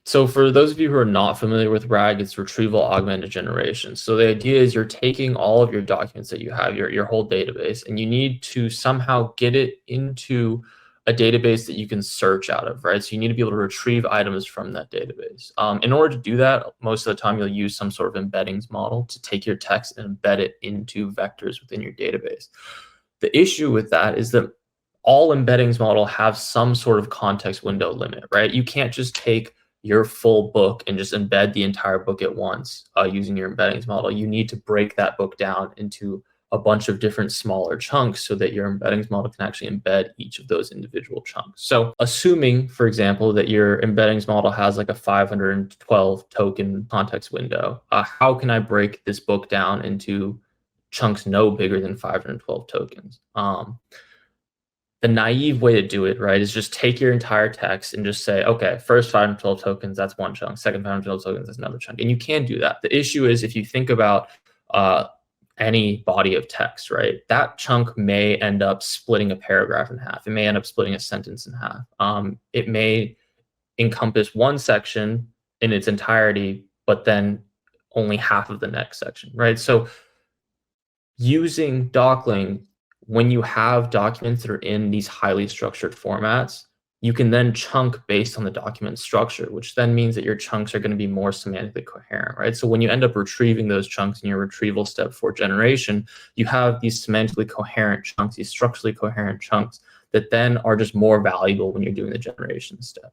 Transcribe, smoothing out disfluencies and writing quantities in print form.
So for those of you who are not familiar with RAG, it's retrieval augmented generation. So the idea is you're taking all of your documents that you have, your whole database, and you need to somehow get it into a database that you can search out of, right? So you need to be able to retrieve items from that database. In order to do that, most of the time you'll use some sort of embeddings model to take your text and embed it into vectors within your database. The issue with that is that all embeddings model have some sort of context window limit, right? You can't just take your full book and just embed the entire book at once using your embeddings model. You need to break that book down into a bunch of different smaller chunks so that your embeddings model can actually embed each of those individual chunks. So assuming, for example, that your embeddings model has like a 512 token context window, how can I break this book down into chunks no bigger than 512 tokens? The naive way to do it, right, is just take your entire text and just say, okay, first 512 tokens, that's one chunk. Second 512 tokens, that's another chunk. And you can do that. The issue is if you think about any body of text, right, that chunk may end up splitting a paragraph in half. It may end up splitting a sentence in half. It may encompass one section in its entirety, but then only half of the next section, right? So using Dockling, when you have documents that are in these highly structured formats, you can then chunk based on the document structure, which then means that your chunks are going to be more semantically coherent, right? So when you end up retrieving those chunks in your retrieval step for generation, you have these semantically coherent chunks, these structurally coherent chunks that then are just more valuable when you're doing the generation step.